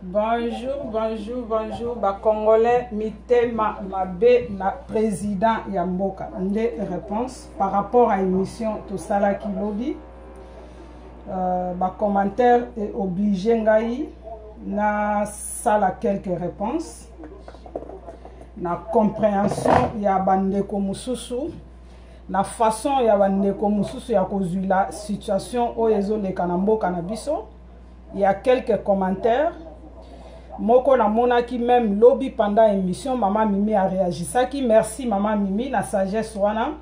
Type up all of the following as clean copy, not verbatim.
Bonjour, bonjour, bonjour, ba Congolais, mitema mabe na président Yamboka. Des réponses par rapport à l'émission Tosala Kilobi. Ba commentaire est obligé ngai na sala quelques réponses. Na compréhension ya bandeko mususu. Na façon ya bandeko mususu ya kozula situation oyezo le kanamboka na biso. Il y a quelques commentaires. Moko na mona qui même lobby pendant l'émission, maman Mimi a réagi. Ça qui merci maman Mimi na sagesse wana.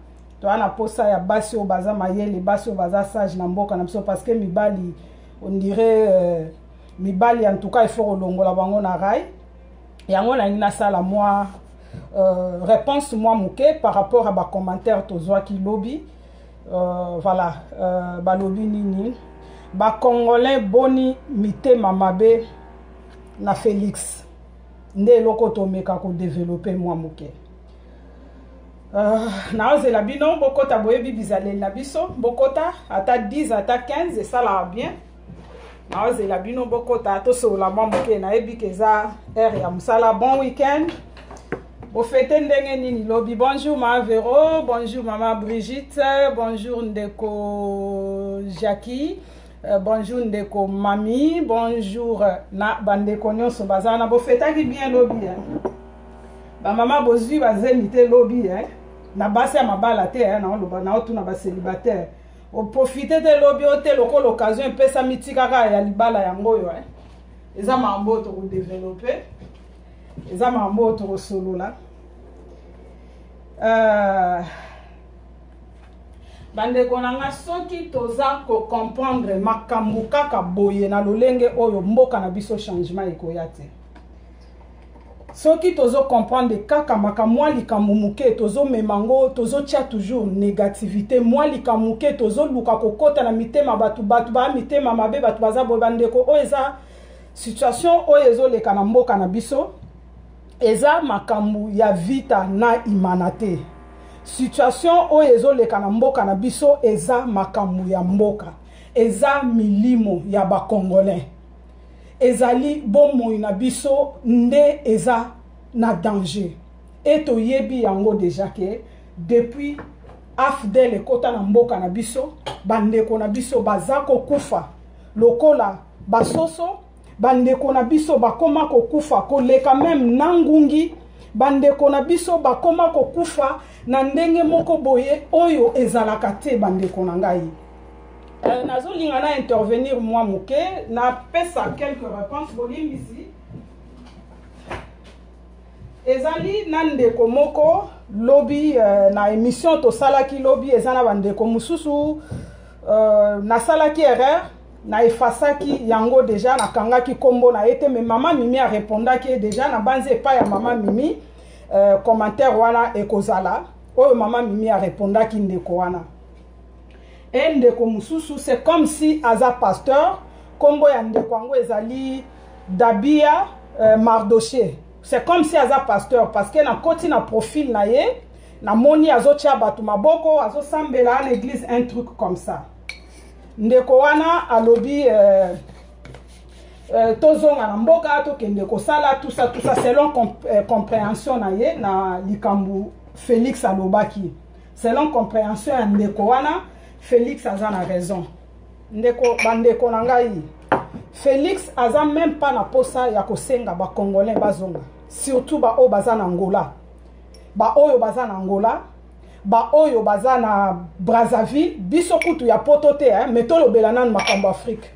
Toi na posa ya basi au baza mayele, basi au baza sage na mboka na biso parce que mibali on dirait mibali en tout cas il faut longola bango na rai. Yango na ina sala moi réponse moi muke par rapport à ba commentaire tozwa ki lobby. Voilà ba lobby nini. Ba Congolais boni mite mamabe na Félix nde loko tomeka ko développer moi muke na ozela bino bokota boyebi bizaleli na biso bokota ata 10 ata 15 et ça la bien na ozela bino bokota to sola moi muke na yebi keza air ya musala bon week-end bo fete ndenge nini lobi bonjour ma Véro bonjour maman Brigitte bonjour ndeko Jackie bonjour ndeko mami, bonjour na bandeko nyonso bazana bo fetaki bien lobby ba mama bozui bazenite lobby na basi ya mabala te na loba na otu na ba célibataire o profiter de lobby ote loko l'occasion pesa mitika ka ya libala yango yo eza mambo to ko développer eza mambo to ko solola bandeko nanga soki toza ko comprendre makambo kaka boye na lolenge oyo mboka na biso changement ekoya te soki tozo comprendre kaka makambo likambo muke tozo memango tozo tia toujours négativité moi likambo muke tozo luka kokota na mitema batu ba mitema mabe batu baza boye bandeko oyo eza situation oyo ezo leka na mboka na biso eza makambo ya vita na imanate situation oyo ezoleka na mboka na biso eza makambo ya mboka eza milimo ya ba Congolais ezali bomoi na biso nde eza na danger eto yebi yango déjà que depuis afdel ekota na mboka na biso bandeko na biso baza kokufa lokola basoso bandeko na biso bakoma kokufa koleka même nangungi bandeko na biso bakoma kokufa na ndenge moko boye oyo ezalaka te bandeko na ngai nazolinga na intervenir moi muke na pesa quelques réponses bolimbisi ezali na ndeko moko lobby na émission to salaki lobby ezana bandeko mususu na salaki erreur na efasaki yango déjà na kangaki kombo na ete mais maman Mimi a répondaki déjà na banze pa ya maman Mimi commentaire wana ekozala oyo maman Mimi a répondaki ndeko wana et ndeko mususu c'est comme si aza pasteur kombo ya ndeko yango ezali Dabia Mardoché c'est comme si aza pasteur parce que na koti na profil na ye na moni azotia batu maboko azosambela na église un truc comme ça ndeko wana alobi tozonga na mboka tokende kosala tout ça selon compréhension na ye na likambu Félix alobaki selon compréhension ya ndeko wana Félix aza na raison bandeko na ngai Félix aza même pas na posa ya kosenga ba Congolais bazonga surtout ba oyo baza na Angola ba oyo baza na Angola ba oyo baza na Brazzaville biso kutu ya poto te mais tolobela nanu makambo Afrique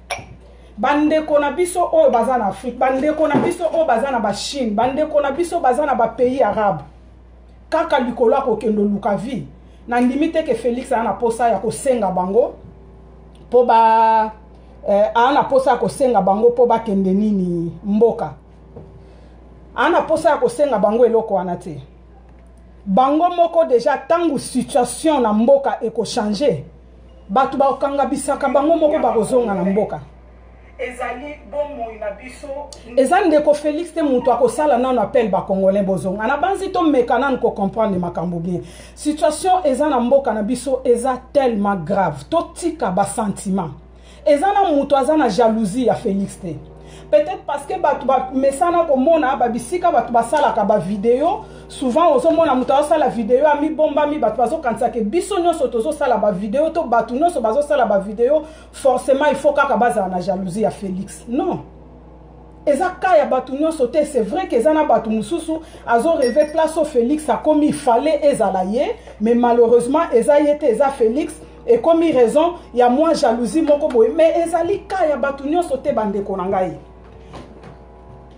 bandeko na biso oyo baza na Afrique bandeko na biso oyo baza na ba Chine bandeko na biso baza na ba pays arabe kaka likola kokendo luka vie na limite ke Félix ana posa ya kosenga bango po ba ana posa ya kosenga bango po ba kende nini mboka ana posa ya kosenga bango eloko wana te bango moko déjà tangu situation na mboka eko changer batu ba kanga bisaka bango moko ba kozonga na mboka ezali bomo inabiso ezali ndeko Félix te mutu akosala nano appel ba congolais bozonga ana banzi to mekana nko comprendre makambo bien situation ezana mboka na biso eza tellement grave to tika ba sentiment ezana mutu azana jalousie ya Félix te peut-être parce que batu ba mesana ko mona ba bisika batu basala ka ba vidéo souvent ozo mona mutu asala vidéo ami bomba mi batu bazo kanisa ke biso nyonso tozo sala ba vidéo to batu nyonso bazo sala ba vidéo forcément il faut kaka baza na jalousie ya Félix non eza ka ya batu nyonso te c'est vrai que ezana batu mususu azo rêver place au Félix a comme il fallait ezala ye mais malheureusement eza yete eza Félix et comme il raison il y a moins jalousie moko boy mais ezali ka ya batu nyonso te bandeko na ngai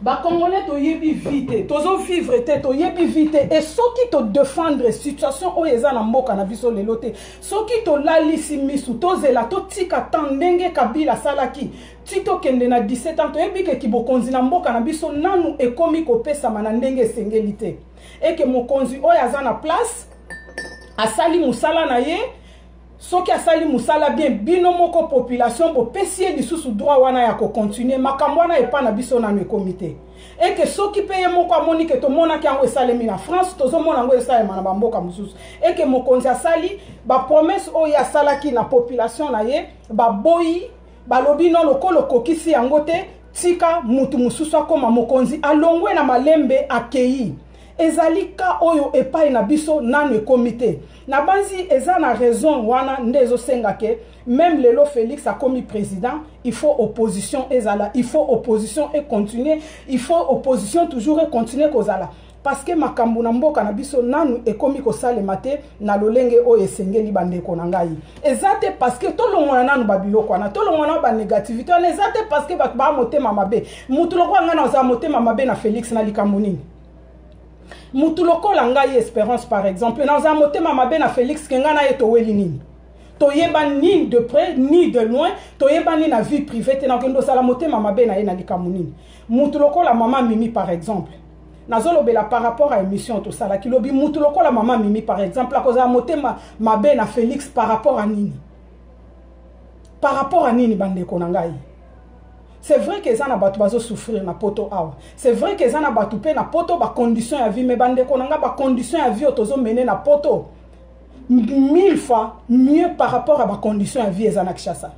ba congolais to yebi vite tozo vivre te to yebi vite et soki to défendre situation o eza na mboka na biso lelo te soki to lalisi misu to zela to tika tandenge Kabila salaki tito kende na 17 ans to yebi ke kibokonzi na mboka na biso nanu ekomi kopesa mana ndenge sengeli te et que mokonzi o yaza na place asali musala na ye soki asali musala bien bino moko population bo pesie lisusu droit wana ya ko continuer makambo wana epa na biso na comité et que soki paye moko amoni ke to mona ki ango esalemi na France tozo mona ngo esalema na bamboka mususu et que mokonzi asali ba promesse o ya salaki na population na ye ba boyi balobi non lokolo kokisi yango te tika mutu mususu akoma mokonzi alongwe na malembe akei ezalika oyo epai na biso nanu comité na banzi eza na raison wana ndezo senga ke même lelo Félix a commis président il faut opposition ezala il faut opposition et continuer il faut opposition toujours et continuer kozala parce que makambo na mboka na biso nanu ekomi kosalema te na lolenge oyo esengeli bandeko na ngai ezate parce que tolongona nanu babiloko wana tolongona ba négativité on ezate parce que ba motema mabe mutu lokwa ngana oza motema mabe na Félix na likambo nini mutu lokola ngai Espérance par exemple na oza motema mabe na Félix kengana ye toweli nini toyeba ni de près ni de loin toyeba ni na vie privée te na kendo sala motema mabe na ye na likambo nini mutu lokola maman Mimi par exemple nazolobela par rapport à émission to sala kilobi mutu lokola maman Mimi par exemple la koza motema mabe na Félix par rapport à nini bandeko na ngai c'est vrai que ça na batu bazo souffrir na poto awa c'est vrai que ça na batu pe na poto ba condition ya vie mais bandeko na nga ba condition ya vie otozo mener na poto 1000 fois mieux par rapport à ba condition ya vie ezana kishasa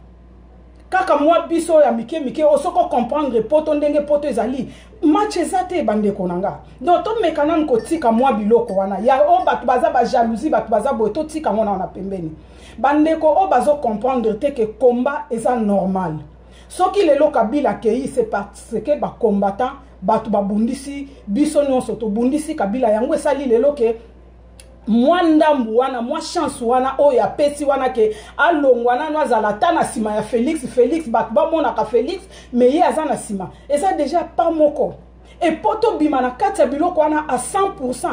kaka moi biso ya mike osoko comprendre poto ndenge poto ezali match ezate bandeko na nga donc to mekana nkotika moi biloko wana ya o batu baza ba jalousie batu baza boto tika mona na pembeni bandeko o bazo comprendre te que combat eza normal soki lelo Kabila kei c'est parce que ba combattant batu babundisi biso nyonso to bundisi Kabila yango esali lelo ke mwandambu wana mwa chance wana oya pesi wana ke alongwana no azala tana sima ya Félix batu bamona ka Félix mais ye azana sima eza déjà pas moko et poto bima na kati ya biloko wana à 100%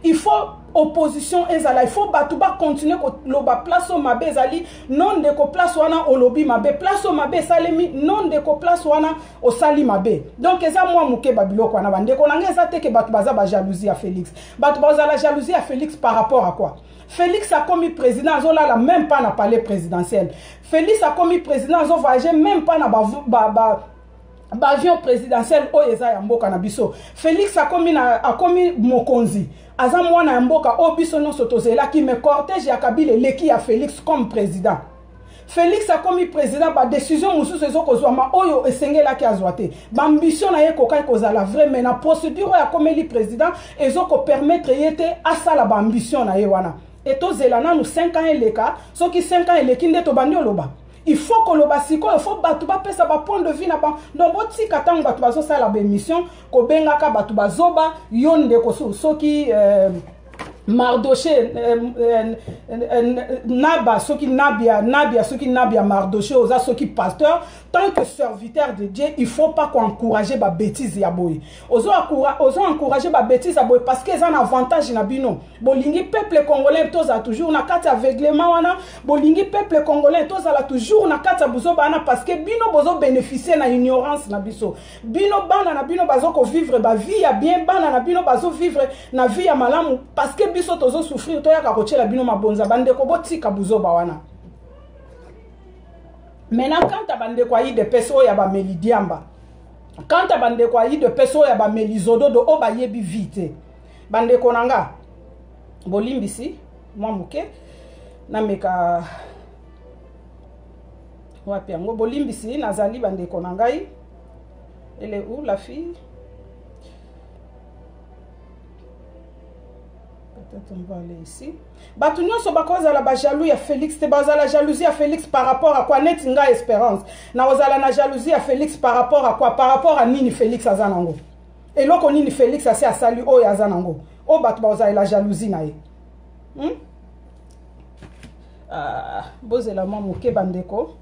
il faut opposition ezala il faut batu ba continuer ko loba place au mabe ezali non de ko place wana olobi mabe place au mabe salemi non de ko place wana o sali mabe donc eza moi muke babiloko wana bandeko nanga eza te ke batu baza ba jalousie à Félix batu baza la jalousie à Félix par rapport à quoi Félix a commis président azola même pas na palais présidentiel Félix a commis président azo voyager même pas na avion présidentiel o eza ya mboka na biso Félix a commis mokonzi aza mwana ya mboka o biso nyonso tozelaki mais cortège ya Kabila leki ya Félix comme président Félix a commis président ba décision mususu ezokozwama oyo esengelaki azwa te ba ambition na ye kokai kozala vrai mais na procédure ya komeli président ezoko permettre yete asala ba ambition na ye wana et tozela nanu 5 ans eleka soki 5 ans eleki nde tobandi oloba il faut que le basiko il faut batu ba pesa ba point de vue na ba donc boti katang batu bazo sala ba émission ko bengaka batu bazoba yonde ko soki Mardoché Naba soki Nabia soki Nabia Mardoché oza soki pasteur tant que serviteur de Dieu il faut pas encourager ba bêtise ya boy ozo encourager ba bêtise ya boy parce que ça un avantage na bino bolingi peuple congolais toza toujours na kati aveuglement wana bolingi peuple congolais toza la toujours na kati buzo bana parce que bino bozo bénéficier na ignorance na biso bino bana na bino bazo ko vivre ba vie ya bien bana na bino bazo vivre na vie ya malamu parce que biso tozo souffrir to ya ka kochela bino mabonza bande ko botika buzo ba wana Maintenant, quand tu as bande quoi de peso ya ba melidiamba. Quand tu as bande quoi de peso ya ba melizodo do oba yebi vite. Bande konanga. Bolimbisi, moi muke. Na meka wapi yango bolimbisi nazali bande konangai. Elle est où la fille? Peut-être on va aller ici. Batunyo so bakoza la ba jaloux ya Félix te baza la jalousie à Félix par rapport à quoi netinga espérance. Na ozala na jalousie à Félix par rapport à quoi? Par rapport à nini Félix azanango. Et loko nini Félix ase asali o ya azanango. O batu baza la jalousie na ye. Bozela mwa moke bandeko.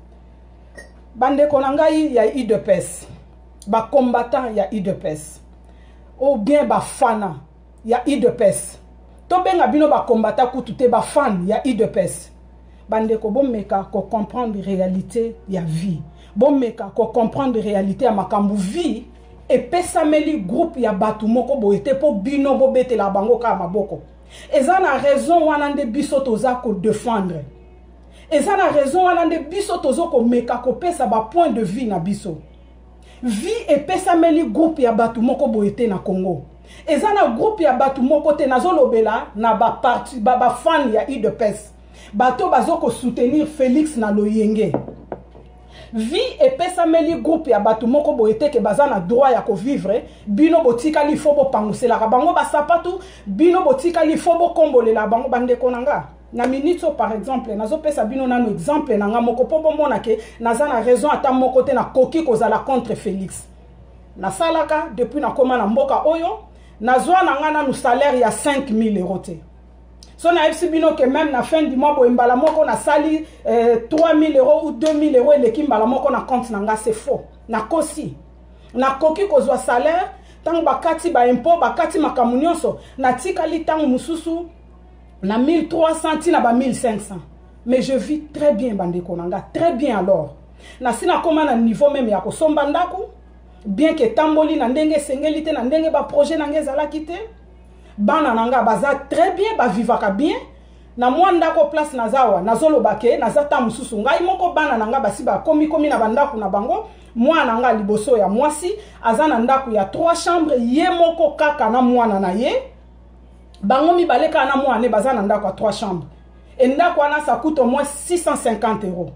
Bandeko nangai ya IDPS. Ba combattant ya IDPS. Ou bien ba fana ya IDPS. To benga bino ba combattant kutute ba fan ya IDPS. Bandeko bon meka ko comprendre réalité ya vie. Bon meka ko comprendre réalité ya makambu vie et pesameli groupe ya batu moko boete po bino bo bete la bango ka maboko. Eza na raison wana nde biso toza ko défendre. Eza na raison wana nde biso tozo ko meka ko pesa ba point de vue na biso. Vie et pesameli groupe ya batu moko boete na Congo. Eza na groupe ya batu moko te nazolobela na ba parti ba fan ya IDPS. Bato bazoko soutenir Félix na loyenge. Vie et pesameli groupe ya batu moko boete ke bazana droit ya ko vivre, bino botika li fobo pangusela bango ba sapatu, bino botika li fobo kombolela bango bande konanga. Na minito par exemple, nazo pesa bino nano exemple nanga moko popo mona ke nazana raison ata moko te na koki kozala contre Félix. Na salaka depuis na koma na mboka oyo, nazwa nanga nanu salaire ya 5000 euros te. So na FC bino que même na fin du mois bo mbala moko na sali 3000 euros ou 2000 euros et l'équipe mbala moko na compte nanga c'est faux. Na kosi. Na koki kozwa salaire, tang bakati ba impôt, bakati makamunyoso, na tikali tang mususu na 1300 ti na ba 1500. Mais je vis très bien bande konanga, très bien alors. Na sina koma na niveau même ya ko somba ndako, bien que tamboli na ndenge sengelite na ndenge ba projet nanga zala kite. Bana nanga baza très bien ba vivaka bien na mwanda ko place nazawa nazolo bake nazata mususu ngai moko bana nanga basi ba komi na bandaku na bango mwana nanga liboso ya mwasi azana ndaku ya 3 chambres ye moko kaka na mwana na ye bango mi baleka na mwana bazana ndaku ya 3 chambres et ndaku wana ça coûte au moins 650 euros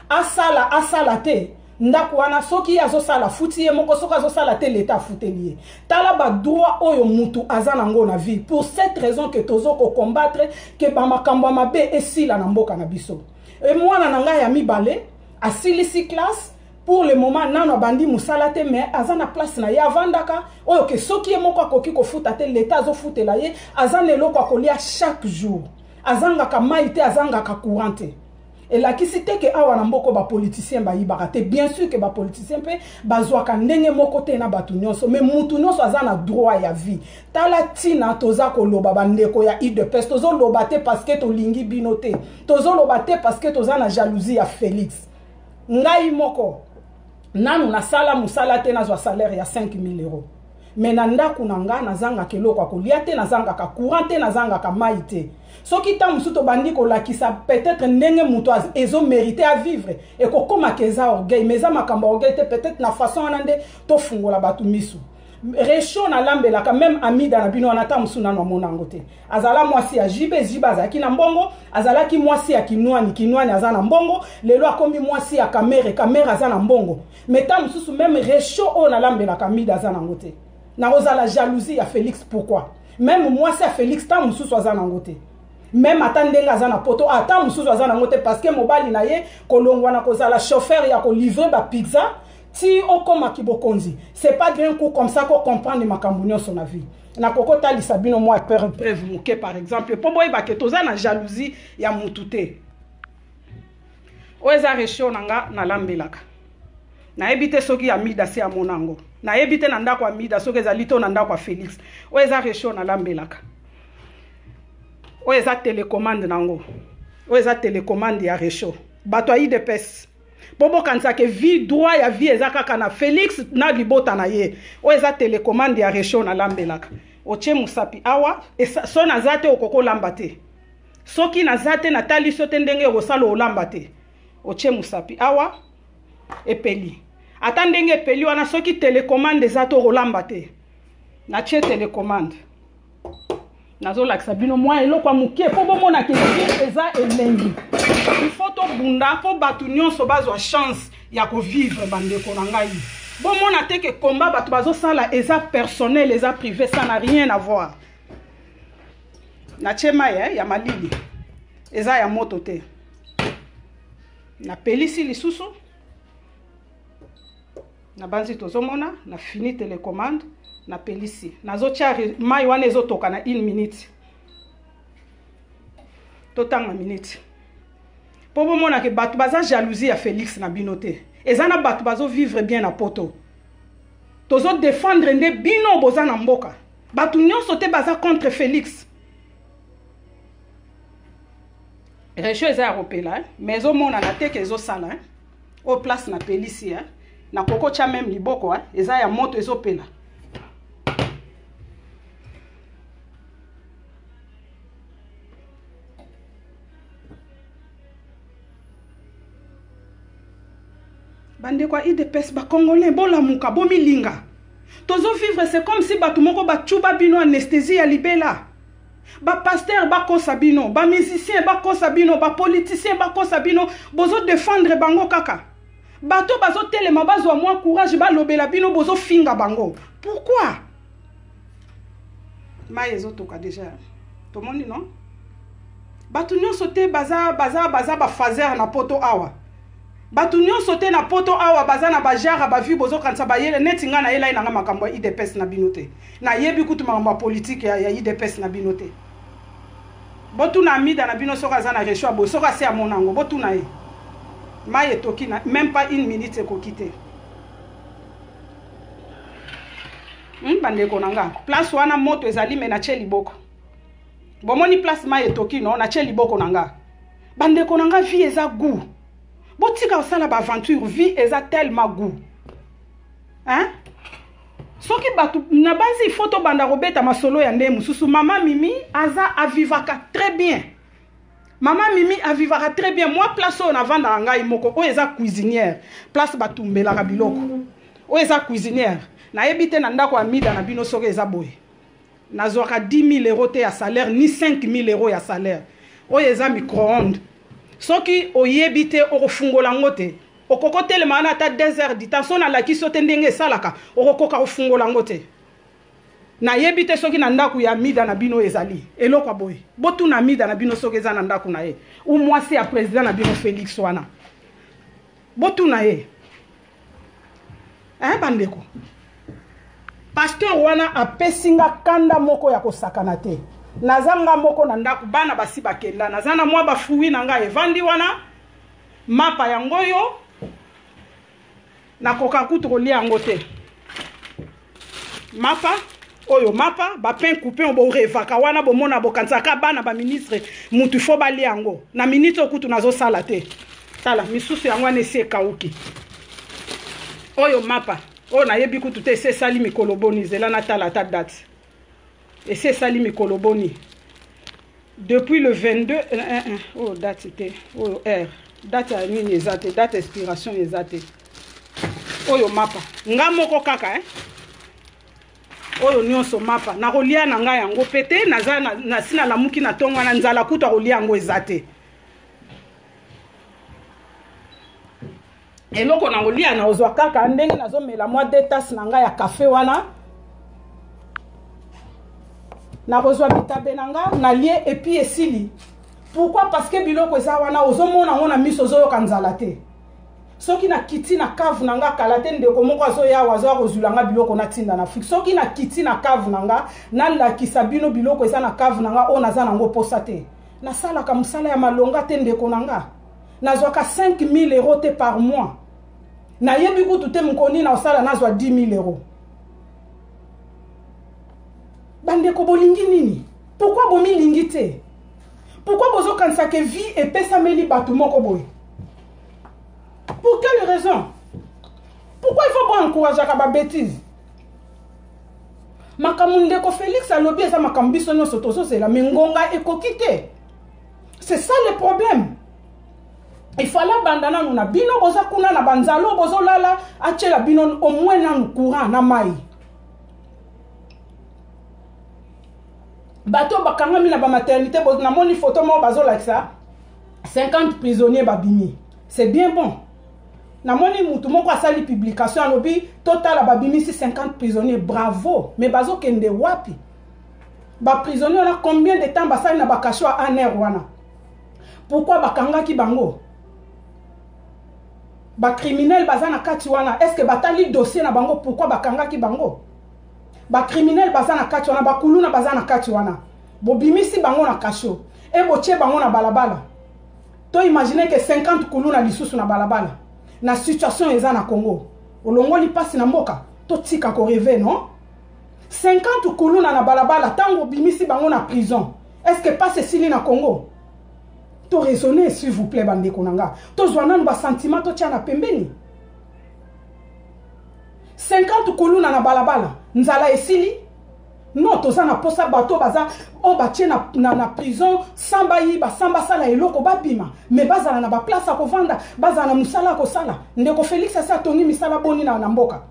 asala te ndaku wana soki azosala futi ye moko soki azosala te l'état futelier tala ba droit oyo mutu azana ngo na vie pour cette raison que tozo ko combattre que ba makambo mabe esila na mboka na biso et mwana nanga ya mibale asilisi classe pour le moment nano bandi musala te mais azana place na ya vandaka oyo ke soki ye moko akoki ko futa te l'état zo futela ye azana eloko akolia chaque jour azanga ka maite azanga ka courante. Et la qui cité que awa na mboko ba politicien ba yibarate bien sûr que ba politicien pe bazwaka ndenge moko te na batu nyonso mais mutu nyonso azana droit ya vie tala tina toza ko loba bandeko ya IDPS tozo loba te parce que to lingi binote tozo loba te parce que toza na jalousie ya Félix ngai moko nanu na sala musala te nazwa salaire ya 5000 euros mais na ndaku nanga nazanga keloko akolia te nazanga ka courant te nazanga ka maite. Soki ta musuto bandi ko lakisa peut-être ndenge muto ezo mérité à vivre et ko koma keza orgueil mais za makamba orgueil te peut-être na façon anande to fungola batu misu recho na lambela ka même amida na bino anata musuna na monango te azala mwasi ya jiba za kina mbongo azala ki mwasi ya kinwani azana mbongo lelo akomi mwasi ya kamera azana mbongo mais ta mususu même recho o na lambela ka amida azana ngote na ozala jalousie ya Félix pourquoi même mwasi ya Félix ta mususu azana ngote même attendenga azana poto ata mususu azana ngote parce que mobali na ye kolongwa na kozala chauffeur ya ko livrer ba pizza ti okoma kibokonzi c'est pas d'un coup comme ça qu'on comprend les makambunyo son avis na kokota lisabino moi preuve muke par exemple po boy ba ke toza na jalousie ya mutute oeza resho nanga na lambelaka na ebite soki ya mida si ya monango na ebite na ndako ya mida soki ezali to na ndako ya Félix oeza resho na lambelaka oeza télécommande nango oeza télécommande ya resho bato ya IDPS bobo kanisa ke vie droit ya vie eza kaka na Félix na libota na ye oeza télécommande ya resho na lambelaka oche musapi awa so nazate okoko lamba te soki nazate na tali sote ndenge osalo olamba te otie musapi awa epeli ata ndenge epeli wana soki télécommande eza to rolamba te na tie télécommande nazolakisa bino mwa eloko mokie po bomona ke eza elengi il faut tobunda po bato nyonso bazwa chance ya kovivre bandeko na ngai bomona te ke combat bato bazosala eza personnel eza privé, ça n'a rien à voir. Na tie mai ya malili eza ya moto te na pelisi lisusu na banzi tozomona na fini télécommande na pelisi nazotia mai wana ezotoka na 1 minute totanga minute po bomona ke bato baza jalousie ya Félix na bino te eza na bato bazo vivre bien na poto tozo défendre nde bino boza na mboka bato nyonso te baza contre Félix région eza européenne mais ezomona na te ke ezosala au place na pelisi na koko tia même liboko eza ya moto ezopela bande kwa IDPS ba congolais bola muka bomi linga tozo vivre c'est comme si batu moko ba chuba bino anesthésie ya libela ba pasteur ba kosa bino ba musicien ba kosa bino ba politicien ba kosa bino bozo défendre bango kaka bato bazo telema bazwa moi courage ba lobela bino bozo finga bango pourquoi maïezo toka déjà tout le monde non batu nyonso te baza ba fazer na poto awa batu nyonso te na poto awa baza na bajara ba vi bozo kanisa ba yele neti nga na yela ina nga makambo IDPS na binote na yebi kutu makambo politique ya IDPS na binote botu na mida na bino soka za na reshwa bo soka se amonango botu na ye maye toki na même pas 1 minute ko quitter bande ko nanga place wana moto ezali me na cheli boko bomoni place maye toki no na cheli boko nanga bande ko nanga vie eza goût botika osala ba aventure vie eza tellement goût hein soki batu na basi photo banda robeta masolo ya nde mususu mama Mimi aza avivaka très bien mama Mimi avivaka très bien moi place on avanda ngai moko o eza cuisinière place batumbela biloko o eza cuisinière na yebite na ndako amida na bino soki eza boye nazwaka 10 000 euros te ya salaire ni 5 000 euros ya salaire o eza micro-ondes soki oyebite okofungola ngote okokotele mana ata 2 heures du temps sona la kisote ndenge salaka okokoka ofungola ngote na yebite soki na ndaku ya mida na bino ezali eloko boye botu na mida na bino soki eza na ndaku na ye ou mwasi ya président na bino Félix wana botu na ye bandeko pasteur wana apesinga kanda moko ya kosakana te nazanga moko na ndaku bana basi bakenda nazana mwa bafuwi na nga evandi wana mapa yango yo na koka kutu kolia yango te mapa oyo mapa ba pain coupé bo revaka wana bo mona bo kansaka bana ba ministre mutu fo ba lia yango na minute okutu nazo sala te tala misusu yango ne se kauki oyo mapa o na yebi kutu te se sali mikoloboni zela na tala ta date et c'est sali mikoloboni depuis le 22 oh date c'était oh r date ya nini ezate date expiration ezate oyo mapa nga moko kaka oyo nyonso mapa na kolia na nga yango pete naza na sina la muki na tonga na nzala kuta kolia yango ezate eloko na kolia na ozwa kaka ndenge nazomela mwa 2 tasses na nga ya café wana na kozwa bitabe nanga na lie et puis esili pourquoi parce que biloko eza wana ozomona ngona miso ozoyoka nzala te soki na kiti na cave nanga kala te ndeko moko azoya wazo kozulanga biloko na tinda na Afrique soki na kiti na cave nanga na lakisa bino biloko eza na cave nanga ona za nango posa te na sala ka musala ya malonga te ndeko nanga nazwaka 5 000 euros te par mois na yebi kutu te mkoni na osala nazwa 10 000 euros bandeko bolingi nini pourquoi bomi lingi te pourquoi bozo kanisa ke vie et pesa meli batu moko boy pour quelle raison pourquoi il faut pas encourager à bêtise makamunde ko Félix alobi eza makambiso nyonso tozo zela mengonga ekokite c'est ça le problème il fallait bandana nous na bino boza kuna na banzalo bozo lala achela bino au moins na courant na mai bato bakanga mi na ba maternité bozo na moni photo mo bazo like ça 50 prisonniers babimi c'est bien bon na moni mutu moko asali publication alobi total babimi 50 prisonniers bravo mais bazo kende wapi ba prisonniers on a combien de temps basali na bakasho en air wana pourquoi bakanga ki bango ba criminel bazana kati wana est-ce que batali dossier na bango pourquoi bakanga ki bango ba criminel bazana kati wana ba kuluna bazana kati wana bobimisi bango na kasho e botie bango na balabala to imaginer que 50 kuluna lisusu na balabala na situation eza na Congo olongoli pasi na mboka to tika ko rêver non 50 kuluna na balabala tango bimisi bango na prison est-ce que pas ceci na Congo to raisonner s'il vous plaît bande konanga to zwana ba sentiment to tia na pembeni 50 kuluna na balabala nzala esili non to za na posa bato baza o batie na prison samba yiba samba sala eloko babima mais bazala na ba place ko vanda bazala na musala ko sala ndeko Félix asa tongi misala boni na mboka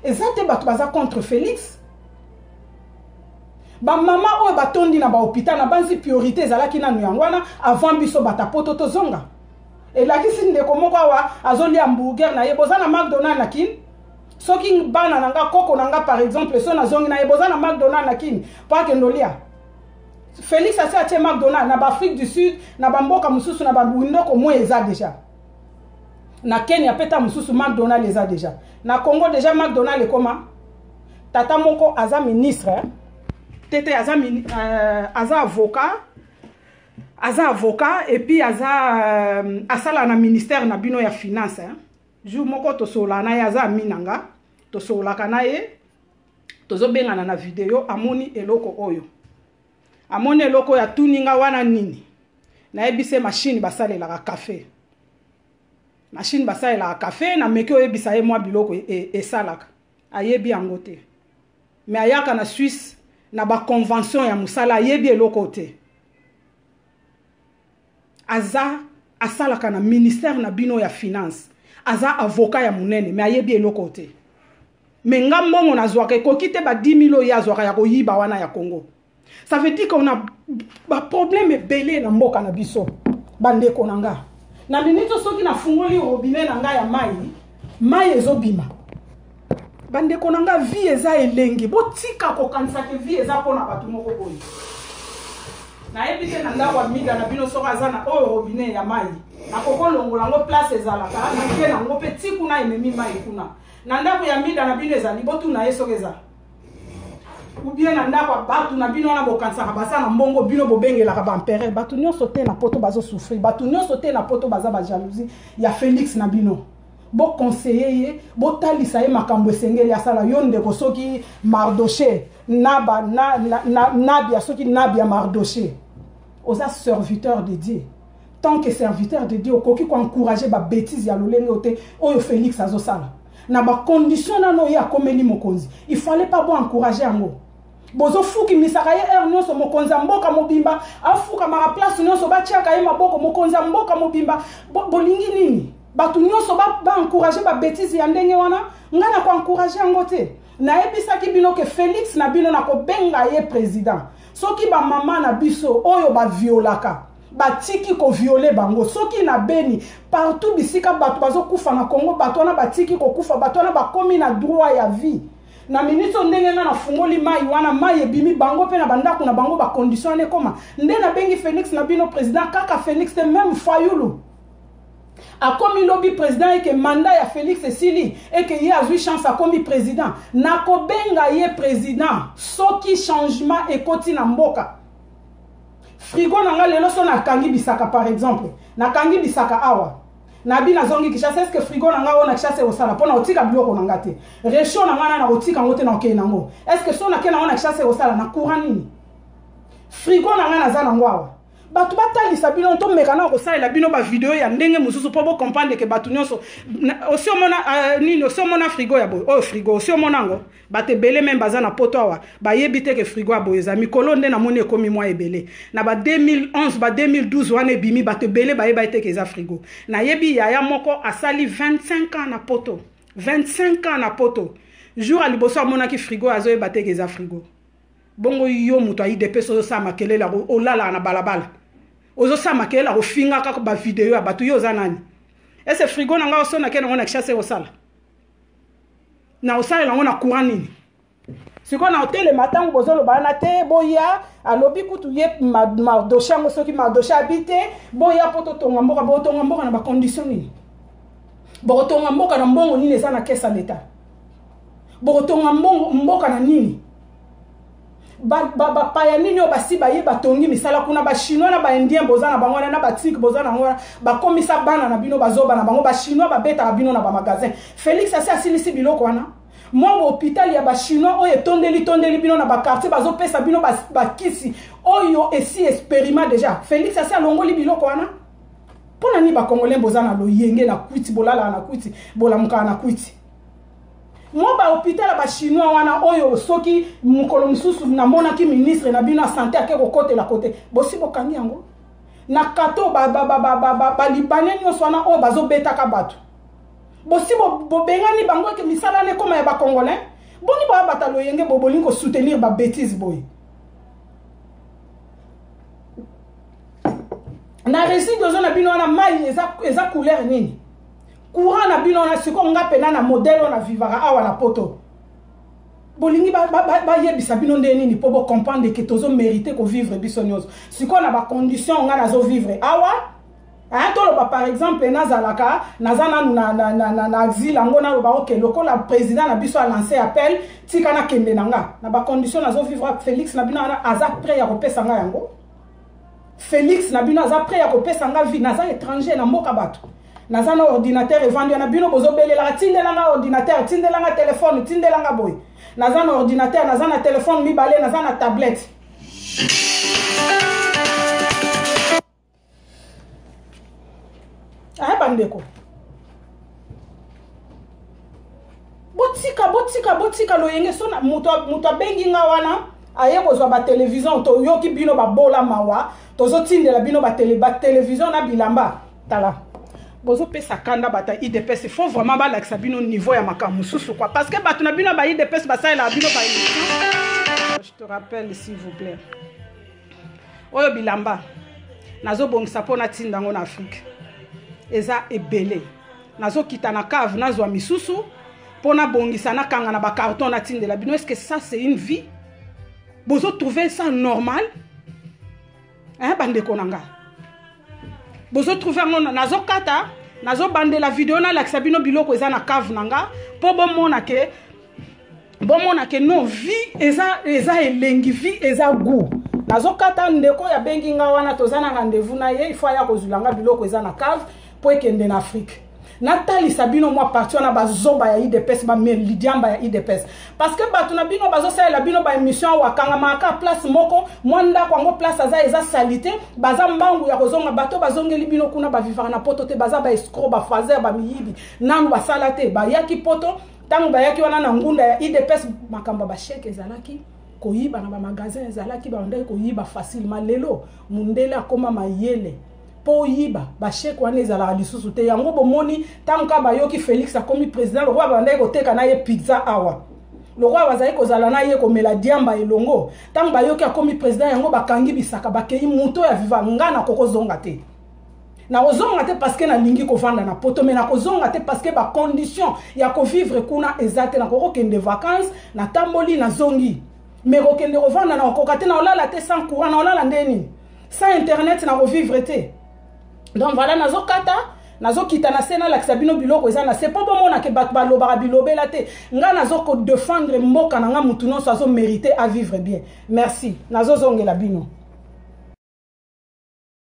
ezate bato baza contre Félix ba mama o batondi na ba hôpital na banzi priorité ezalaki na yangwana avant biso batapoto to zonga et la kisi ndeko moko wa azoli hamburger na yeboza na McDonald's na kin soki bana nanga koko nanga par exemple so na zongi na yeboza na McDonald's na kin pa ke ndolia Félix asa atie McDonald's na ba Afrique du Sud na ba mboka mususu na ba windoko mo eza déjà na Kenya peta mususu McDonald's eza déjà na Congo déjà McDonald's est comment tata moko aza ministre tete aza avocat et puis asala na ministère na bino ya finance jour moko to sola na aza minanga to sola kana ye tozo bengana na video amoni eloko oyo amoni eloko ya tuninga wana nini na ebise machine basalela ka café machine basalela ka café na meki oyebisa ye mwa biloko esalaka ayebi yango te mais ayaka na Suisse na ba convention ya musala ayebi eloko te aza asalaka na ministère na bino ya finance aza avocat ya munene mais ayebi eloko te mais ngambongo na zwaka ekoki te ba 10 000 ya zwaka ya koyiba wana ya Congo. Ça veut dire qu'on a ba problème belé na mboka na biso bande konanga na minito soki na fungoli robinet nanga ya mai ezobima bande konanga vie eza elengi botika ko kanisa ke vie eza pona batu moko boyi na ebite na ndawa miga na bino soka zana o robinet ya mai na koko longola ngo place ezalaka na ke na ngo petit kuna ememi mai kuna na ndawa ya miga na bino ezali botu na esokeza ou bien na ndawa batu na bino na bokanisa basa na mbongo bino bobengela ka bampere batu nyonso te na poto bazo souffrir batu nyonso te na poto baza ba jalousie ya Félix na bino bo conseiller bo talisa ye makambo esengeli asala yonde ko soki Mardoché nabia soki nabia Mardoché oza serviteur de Dieu tant que serviteur de Dieu okoki ko encourager ba bêtise ya lolenge ote oyo Félix azosala na ba condition na no ya komeli mokonzi il fallait pas bon encourager yango bozo fuki misaka ye nyonso mokonzi mboka mobimba afuka mara place nyonso batiaka ye maboko mokonzi mboka mobimba bolingi nini batu nyonso ba encourager ba bêtise ya ndenge wana ngana ko encourager yango te na ebisaki bino ke Félix na bino na ko benga ye président soki ba mama na biso oyo ba violaka batiki ko violer bango soki na beni partout bisika batu bazo kufa na Congo batu na batiki ko kufa batu na bakomi na droit ya vie na minito ndenge na fungoli mai wana mai ebimi bango pe na bandako na bango ba condition ne koma nde na bengi Félix na bino président kaka Félix te même Fayulu a komi lobby président et que mandat ya Félix esili et que y a eu chance a komi président na ko benga ye président soki changement ekoti na mboka frigo nanga lelo so na kangi bisaka par exemple na kangi bisaka awa na bi na zongi kishasa est-ce que frigo nanga ona kishasa osala pona otika biloko nanga te réchaud nanga na otika ngote na okei nango est-ce que so na kena ona kishasa osala na courant nini frigo nanga na za nango awa Batu batalisa bino to mekana ko sala bino ba video ya ndenge mususu po bo comprendre que batu nyonso aussi omona nini aussi omona frigo ya boy oh frigo aussi omona ngo bate belé même baza na poto awa ba yebite que frigo ya boy za mikolo nde na moni ekomi mwa ebele na ba 2011 ba 2012 wana ebimi bate belé ba yeba ite que za frigo na yebi ya moko asali 25 ans na poto 25 ans na poto jour a liboso amona ki frigo azo yeba te que za frigo bongo yo muto ayi de peso sa makelela o lala na balabala ozo sa makelela o finga ka ba video ya batu yo za nani ese frigo na nga osona ke na chasse o sala na osala na ngona courant nini siko na hotel le matin bozo lo bana te boya alobi kutu ye ma dosha ngo soki ma dosha habite boya poto tonga mboka na ba condition nini bo tonga mboka na mbongo nini eza na kesa leta bo tonga mboka na nini ba paya nini obasi ba ye batongi misala kuna ba chinois na ba indien bozana bango na ba tik bozana ngona ba komisa bana na bino bazoba na bango ba chinois ba beta bino na ba magasin Félix asi asilisi biloko wana moi hôpital ya ba chinois oyo tondeli bino na ba quartier bazo pesa bino ba kisi oyo esi experiment déjà Félix asi alongoli biloko wana pona ni ba congolais bozana lo yenge na kwiti bolala na kwiti bolamuka na kwiti moi ba hôpital ba chinois wana oyo soki mukolo mususu na mona ki ministre na bino santé akeko côté la côté bosi bokangi yango na kato ba libanais nyonso wana oyo bazo betaka bato bosi bengani bango ke misala ne koma ya ba congolais boni ba batalo yenge bobolingi ko soutenir ba bêtise boy na résidus na bino wana mai eza couleur nini courant na bino na siko nga pena na modèle na vivara awa na poto bolingi ba yebisa bino nde nini po bo comprendre que tozo mériter ko vivre biso nyonso siko na ba condition nga nazo vivre awa tolo ba par exemple nazalaka nazana na exil ngona lo ba OK lokola président na biso a lancé appel tika na kende nanga na ba condition nazo vivre Félix na bino aza prêt ya kopesa nga yango Félix na bino aza prêt ya kopesa nga vie naza étranger na mboka bato nazana ordinateur evandu na bino bozo belela tindelanga ordinateur tindelanga téléphone tindelanga boy nazana ordinateur nazana téléphone mibale nazana tablette bandeko botika loyenge sona muto bengi nga wana aye kozwa ba télévision to yoki bino ba bola mawa tozo tindela bino ba télévision na bilamba tala bozo pesa kanda bata IDPS il faut vraiment ba laksa bino niveau ya makamu susu quoi parce que batu na bino ba IDPS ba sa la bino ba émission. Je te rappelle s'il vous plaît oyo bilamba nazo bongisa pona tindango na Afrique eza ebele nazo kita na cave nazo misusu pona bongisa na kanga na ba carton na tindela bino. Est-ce que ça c'est une vie? Bozo trouver ça normal? Hein bandeko nanga bozo trouver ngona nazo kata nazo bande la vidéo na laksa bino biloko eza na cave nanga po bomona ke non vie eza elengi vie eza goût nazo kata ndeko ya bengi nga wana tozana rendez-vous na ye il faut ya kozulanga biloko eza na cave po ekende na Afrique natali sabino moi partir na bazoba ya IDPS ba melidiamba ya IDPS parce que batu na bino bazo sala bino ba émission wakanga maka place moko mwanda kwango place aza eza salite baza mbangu ya kozonga bato bazongeli bino kuna ba vivara na poto te baza ba escroc ba fazer ba miyibi nanu ba salate ba yaki poto tangu ba yaki wana na ngunda ya IDPS makamba ba chèque ezalaki koyiba na ba magasin ezalaki ba ndai koyiba facilement lelo mundele akoma mayele po yiba ba chèque wana ezala lisusu te yango bomoni tanka ba yoki Félix akomi président le roi bandai koteka na ye pizza awa le roi bazali kozala na ye komela diamba elongo tanka ba yoki akomi président yango bakangi bisaka bakei muto ya viva ngana kokozonga te na kozonga te parce que na lingi kovanda na poto mais na kozonga te parce que ba condition ya ko vivre kuna ezate na kokende vacances na tamboli na zongi mais kokende kovanda na kokate na olala te sans courant na olala ndeni sans internet na revivre te. Donc voilà nazo kata nazo kita na sena laksa bino biloko eza na c'est pas bon mona ke bat balobara bilobela te nga nazo ko défendre mboka na nga mutu non so azo mériter à vivre bien. Merci nazo zongela bino.